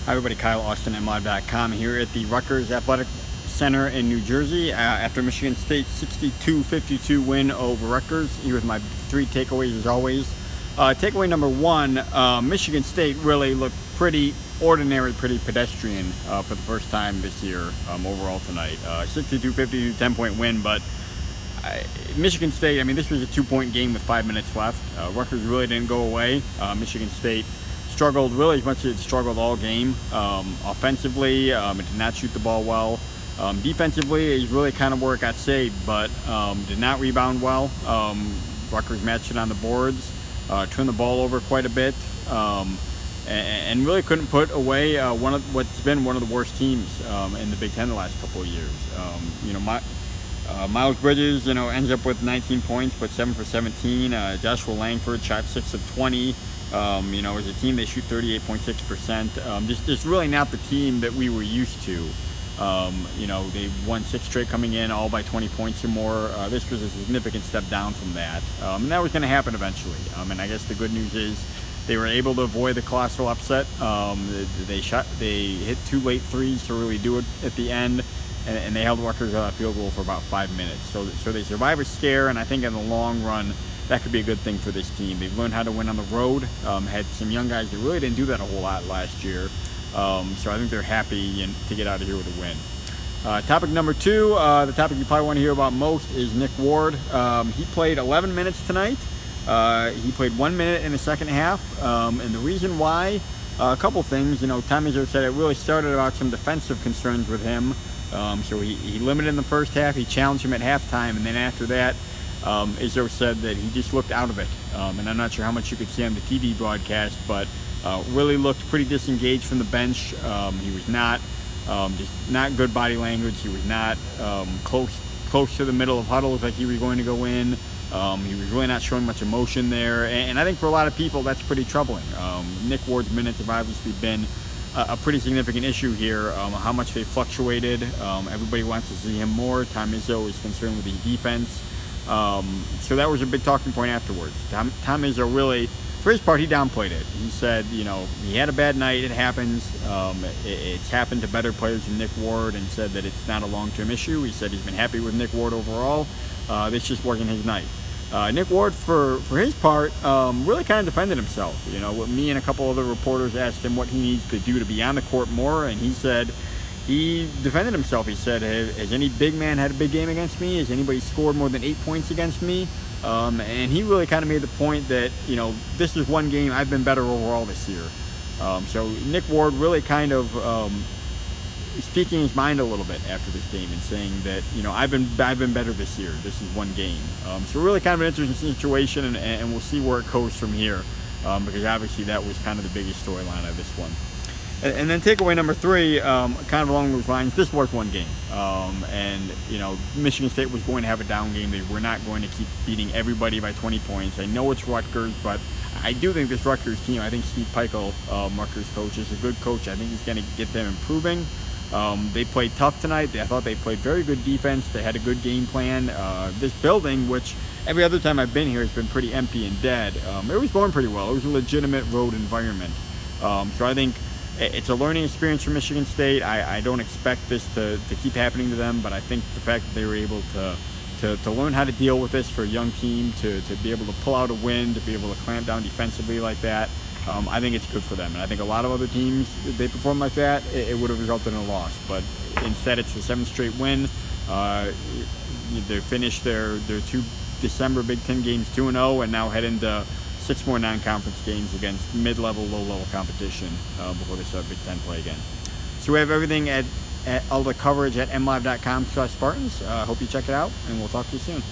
Hi everybody, Kyle Austin, MLive.com here at the Rutgers Athletic Center in New Jersey after Michigan State's 62-52 win over Rutgers. Here with my three takeaways as always. Takeaway number one, Michigan State really looked pretty ordinary, pretty pedestrian for the first time this year overall tonight. 62-52 10-point win, but Michigan State, I mean, this was a 2-point game with 5 minutes left. Rutgers really didn't go away. Michigan State struggled really as much as it struggled all game. Offensively, it did not shoot the ball well. Defensively, is really kind of where it got saved, but did not rebound well. Rutgers matched it on the boards, turned the ball over quite a bit, and really couldn't put away what's been one of the worst teams in the Big Ten the last couple of years. Miles Bridges, ends up with 19 points, but 7 for 17. Joshua Langford shot 6 of 20. As a team, they shoot 38.6%. Just really not the team that we were used to. They won 6 straight coming in, all by 20 points or more. This was a significant step down from that. And that was going to happen eventually. And I guess the good news is they were able to avoid the colossal upset. They hit 2 late threes to really do it at the end. And they held Rutgers on a field goal for about 5 minutes. So they survived a scare, and I think in the long run, that could be a good thing for this team. They've learned how to win on the road. Had some young guys that really didn't do that a whole lot last year. So I think they're happy to get out of here with a win. Topic number two, the topic you probably want to hear about most is Nick Ward. He played 11 minutes tonight. He played 1 minute in the second half. And the reason why, a couple things. Tom Izzo said it really started about some defensive concerns with him. So he limited in the first half. He challenged him at halftime, and then after that, Izzo said that he just looked out of it. And I'm not sure how much you could see on the TV broadcast, but really looked pretty disengaged from the bench. He was not just not good body language. He was not close to the middle of huddles like he was going to go in. He was really not showing much emotion there, and I think for a lot of people that's pretty troubling. Nick Ward's minutes have obviously been a pretty significant issue here. How much they fluctuated. Everybody wants to see him more. Tom Izzo is concerned with his defense. So that was a big talking point afterwards. Tom Izzo really, for his part, he downplayed it. He said, he had a bad night. It happens. It's happened to better players than Nick Ward, and said that it's not a long-term issue. He said he's been happy with Nick Ward overall. This just wasn't his night. Nick Ward, for his part, really kind of defended himself. Me and a couple other reporters asked him what he needs to do to be on the court more, and he said he defended himself. He said, has any big man had a big game against me? Has anybody scored more than 8 points against me? And he really kind of made the point that, this is one game I've been better overall this year. So Nick Ward really kind of speaking his mind a little bit after this game and saying that, I've been better this year. This is one game. So really kind of an interesting situation, and we'll see where it goes from here, because obviously that was kind of the biggest storyline of this one. And then takeaway number three, kind of along those lines, this was one game. Michigan State was going to have a down game. They were not going to keep beating everybody by 20 points. I know it's Rutgers, but I do think this Rutgers team, I think Steve Peichel, Rutgers coach, is a good coach. I think he's going to get them improving. They played tough tonight. I thought they played very good defense. They had a good game plan. This building, which every other time I've been here has been pretty empty and dead, it was going pretty well. It was a legitimate road environment. So I think it's a learning experience for Michigan State. I don't expect this to keep happening to them, but I think the fact that they were able to learn how to deal with this for a young team, to be able to pull out a win, to be able to clamp down defensively like that, I think it's good for them. And I think a lot of other teams, if they perform like that, it would have resulted in a loss. But instead, it's the 7th straight win. They finished their 2 December Big Ten games 2-0, and now head into 6 more non-conference games against mid-level, low-level competition before they start Big Ten play again. So we have everything at all the coverage at MLive.com/Spartans. Hope you check it out, and we'll talk to you soon.